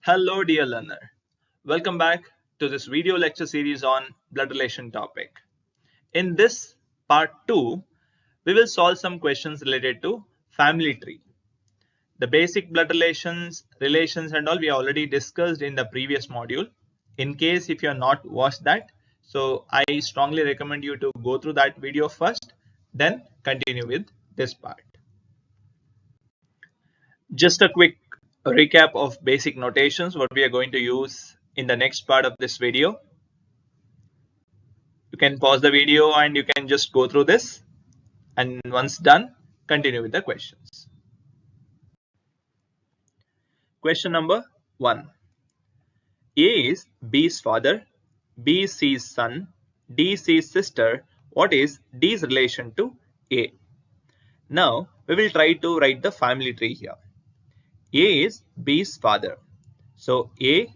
Hello dear learner, welcome back to this video lecture series on blood relation topic. In this part 2, we will solve some questions related to family tree. The basic blood relations and all we already discussed in the previous module. In case if you have not watched that, so I strongly recommend you to go through that video first, then continue with this part. Just a quick recap of basic notations what we are going to use in the next part of this video. You can pause the video and you can just go through this, and once done, continue with the questions. Question number 1. A is B's father, B is C's son, D is C's sister. What is D's relation to A? Now we will try to write the family tree here. A is B's father. So A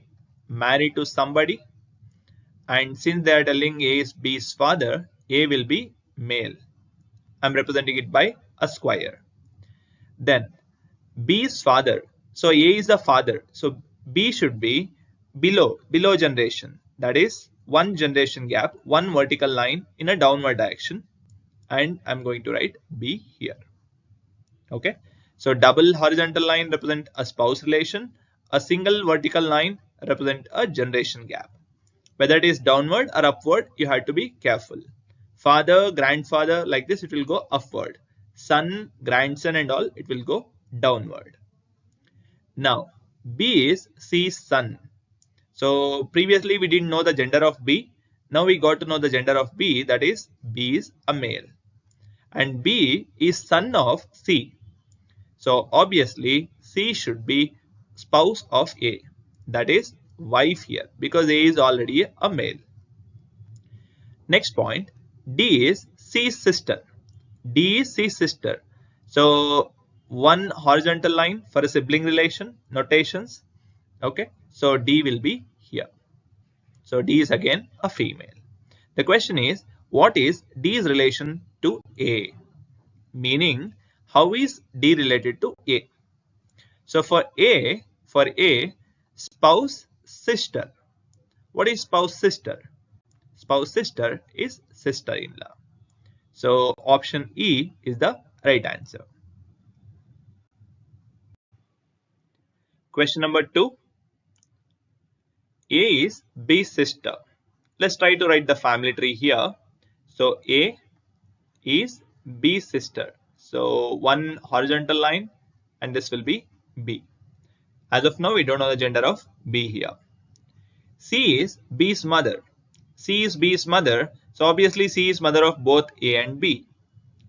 married to somebody, and since they are telling A is B's father, A will be male. I'm representing it by a square. Then B's father. So A is the father. So B should be below generation. That is one generation gap, one vertical line in a downward direction. And I'm going to write B here. Okay. So double horizontal line represent a spouse relation. A single vertical line represent a generation gap. Whether it is downward or upward, you have to be careful. Father, grandfather, like this, it will go upward. Son, grandson and all, it will go downward. Now, B is C's son. So, previously we didn't know the gender of B. Now we got to know the gender of B, that is, B is a male. And B is son of C. So, obviously, C should be spouse of A. That is, wife here, because A is already a male. Next point, D is C's sister. D is C's sister. So one horizontal line for a sibling relation notations. Okay, so D will be here. So D is again a female. The question is, what is D's relation to A? Meaning, how is D related to A? So for A, spouse sister. What is spouse sister? Spouse sister is sister-in-law. So option E is the right answer. Question number 2. A is B's sister. Let's try to write the family tree here. So A is B's sister. So one horizontal line and this will be B. As of now, we don't know the gender of B here. C is B's mother. C is B's mother. So obviously C is mother of both A and B.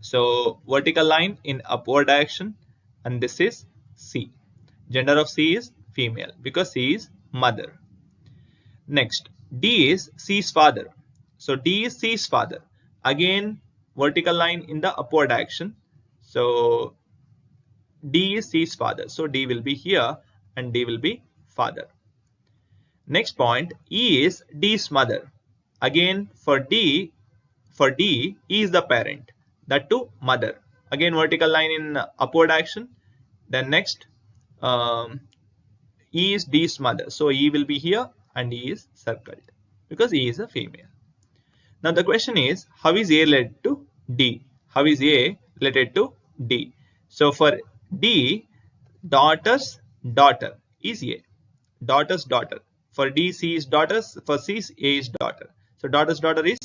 So vertical line in upward direction, and this is C. Gender of C is female because C is mother. Next, D is C's father. So D is C's father. Again, vertical line in the upward direction. So D is C's father. So D will be here and D will be father. Next point, E is D's mother. Again, for D, E is the parent. That too, mother. Again, vertical line in upward action. Then next, E is D's mother. So E will be here and E is circled because E is a female. Now the question is, how is A related to D? How is A related to D? So for D, daughter's daughter is A. Daughter's daughter. For D, C is daughters. For C, A is daughter. So daughter's daughter is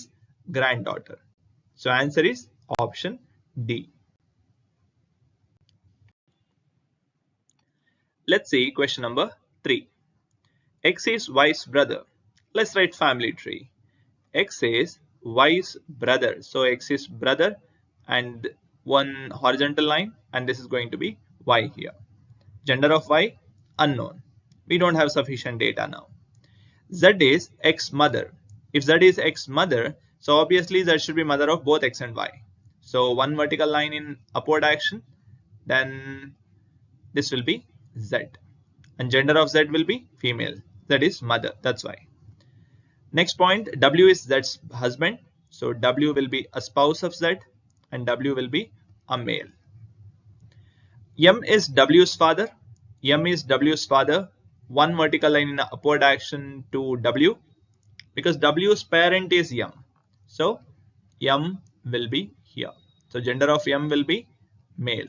granddaughter. So answer is option D. Let's see question number 3. X is Y's brother. Let's write family tree. X is Y's brother. So X is brother and one horizontal line, and this is going to be Y here. Gender of Y unknown. We don't have sufficient data now. Z is X mother. If Z is X mother, so obviously Z should be mother of both X and Y. So one vertical line in upward direction, then this will be Z. And gender of Z will be female. Z is mother, that's why. Next point, W is Z's husband. So W will be a spouse of Z and W will be a male. M is W's father. M is W's father one vertical line in upward action to W, because W's parent is M. So M will be here. So gender of M will be male.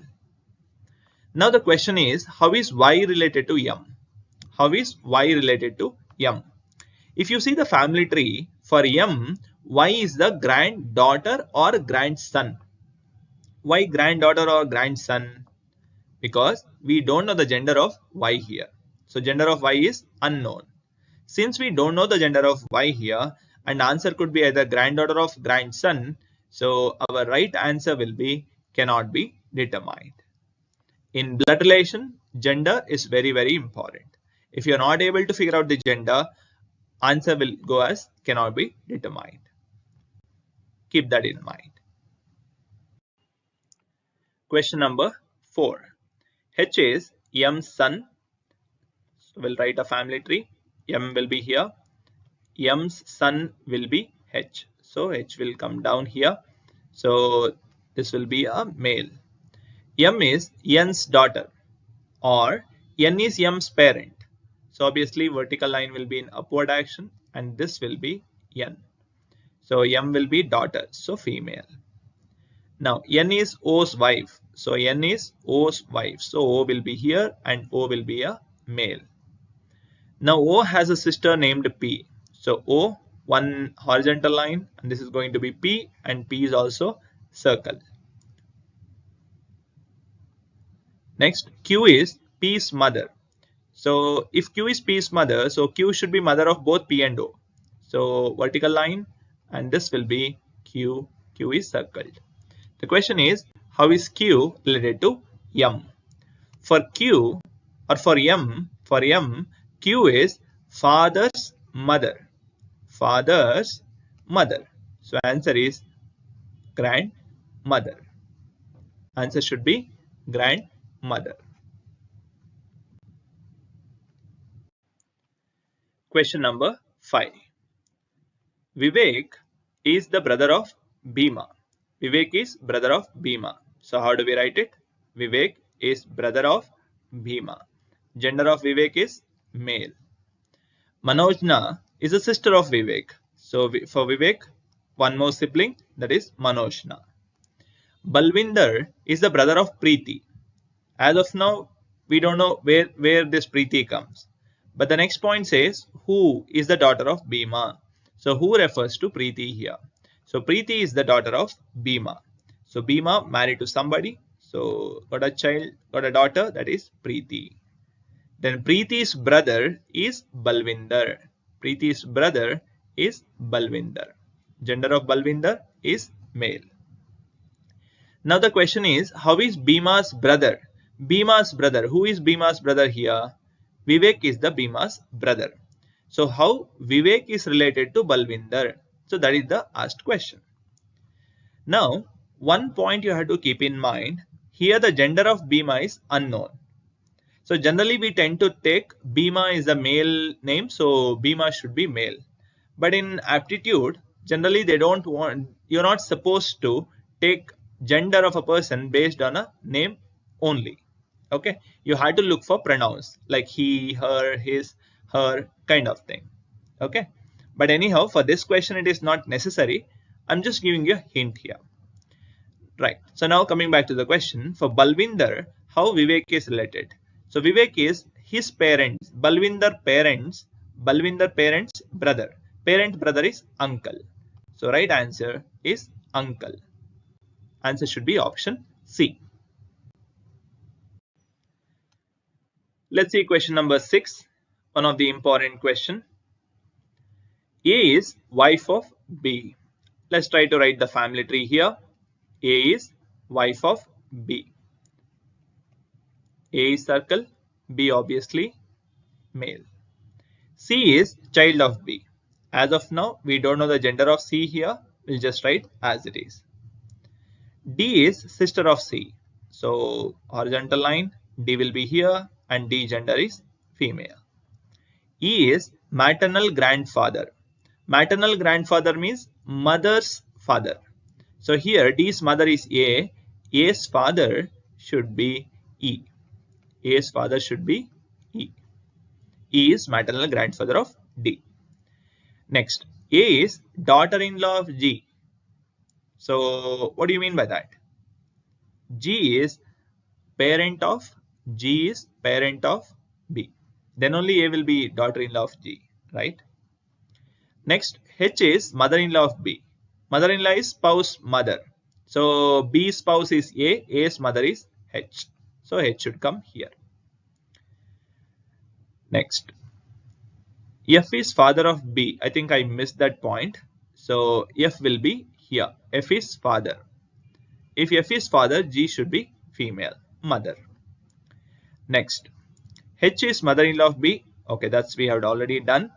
Now the question is, how is Y related to M? How is Y related to M? If you see the family tree, for M, Y is the granddaughter or grandson. Why granddaughter or grandson? Because we don't know the gender of Y here. So gender of Y is unknown. Since we don't know the gender of Y here, and answer could be either granddaughter of grandson, so our right answer will be cannot be determined. In blood relation, gender is very, very important. If you are not able to figure out the gender, answer will go as cannot be determined. Keep that in mind. Question number 4. H is M's son. So we'll write a family tree. M will be here. M's son will be H. So H will come down here. So this will be a male. M is N's daughter, or N is M's parent. So obviously vertical line will be in upward action and this will be N. So M will be daughter, so female. Now N is O's wife. So N is O's wife. So O will be here and O will be a male. Now O has a sister named P. So O, one horizontal line, and this is going to be P, and P is also circle. Next, Q is P's mother. So if Q is P's mother, so Q should be mother of both P and O. So vertical line, and this will be Q. Q is circled. The question is, how is Q related to M? For Q, or for M, Q is father's mother. Father's mother. So answer is grandmother. Answer should be grandmother. Question number 5. Vivek is the brother of Bhima. Vivek is brother of Bhima. So how do we write it? Vivek is brother of Bhima. Gender of Vivek is male. Manojna is a sister of Vivek. So for Vivek, one more sibling, that is Manojna. Balvinder is the brother of Preeti. As of now, we don't know where this Preeti comes. But the next point says, who is the daughter of Bhima? So who refers to Preeti here? So Preeti is the daughter of Bhima. So Bhima married to somebody. So got a child, got a daughter, that is Preeti. Then Preeti's brother is Balvinder. Preeti's brother is Balvinder. Gender of Balvinder is male. Now the question is, how is Bhima's brother? Bhima's brother. Who is Bhima's brother here? Vivek is the Bhima's brother. So how Vivek is related to Balvinder? So that is the asked question. Now, one point you have to keep in mind, here the gender of Bhima is unknown. So generally we tend to take Bhima is a male name, so Bhima should be male. But in aptitude, generally they don't want, you're not supposed to take gender of a person based on a name only. Okay, you have to look for pronouns like he, her, his, her kind of thing. Okay, but anyhow, for this question it is not necessary. I'm just giving you a hint here. Right, so now coming back to the question, for Balvinder, how Vivek is related? So Vivek is his parents, Balvinder parents brother. Parent brother is uncle. So right answer is uncle. Answer should be option C. Let's see question number 6, one of the important question. A is wife of B. Let's try to write the family tree here. A is wife of B. A is circle, B obviously male. C is child of B. As of now, we don't know the gender of C here. We'll just write as it is. D is sister of C. So horizontal line, D will be here and D gender is female. E is maternal grandfather. Maternal grandfather means mother's father. So here D's mother is A. A's father should be E. A's father should be E. E is maternal grandfather of D. Next, A is daughter-in-law of G. So what do you mean by that? G is parent of G is parent of B. Then only A will be daughter-in-law of G, right? Next, H is mother-in-law of B. Mother-in-law is spouse mother. So B's spouse is A, A's mother is H. So H should come here. Next, F is father of B. I think I missed that point. So F will be here. F is father. If F is father, G should be female, mother. Next, H is mother-in-law of B. Okay, that's we have already done.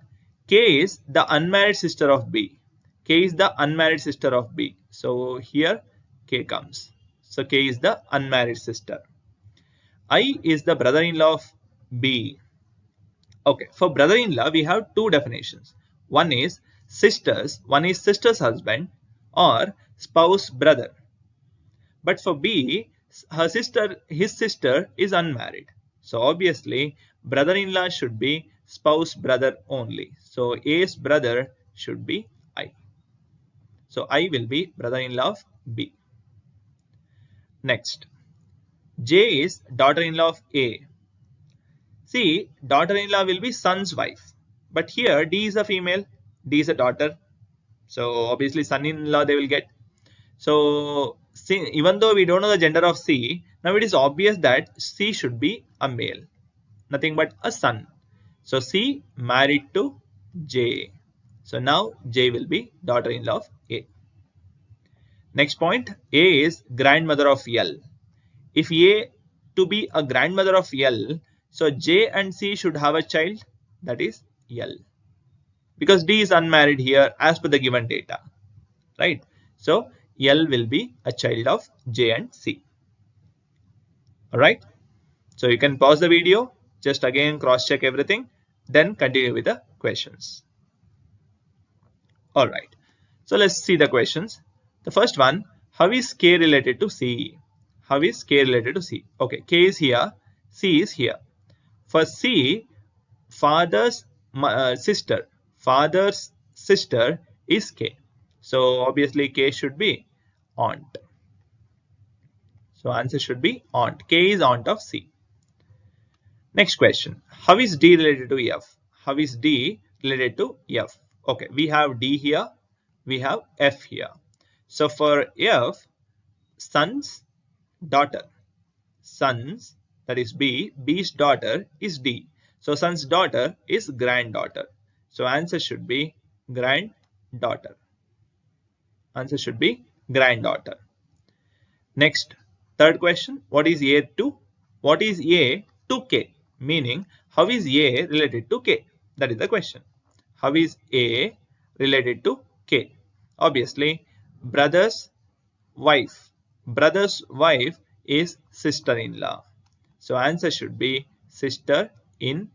K is the unmarried sister of B. K is the unmarried sister of B. So here K comes. So K is the unmarried sister. I is the brother-in-law of B. Okay, for brother-in-law we have two definitions. One is sister's husband or spouse brother. But for B, his sister is unmarried. So obviously brother-in-law should be spouse brother only. So A's brother should be I. So I will be brother-in-law of B. Next, J is daughter-in-law of A. See, daughter-in-law will be son's wife. But here D is a female, D is a daughter. So obviously son-in-law they will get. So even though we don't know the gender of C, now it is obvious that C should be a male, nothing but a son. So C married to J. So now J will be daughter-in-law of A. Next point, A is grandmother of L. If A to be a grandmother of L, so J and C should have a child, that is L. Because D is unmarried here as per the given data, right? So L will be a child of J and C. Alright. So you can pause the video, just again cross check everything, then continue with the questions. Alright. So let's see the questions. The first one, how is K related to C? How is K related to C? Okay, K is here, C is here. For C, father's sister is K. So obviously K should be aunt. So answer should be aunt. K is aunt of C. Next question. How is D related to F? How is D related to F? Okay, we have D here. We have F here. So for F, son's daughter. Son's, that is B. B's daughter is D. So son's daughter is granddaughter. So answer should be granddaughter. Answer should be granddaughter. Next, third question. What is A to? What is A to K? Meaning, how is A related to K? That is the question. How is A related to K? Obviously, brother's wife. Brother's wife is sister-in-law. So answer should be sister-in-law.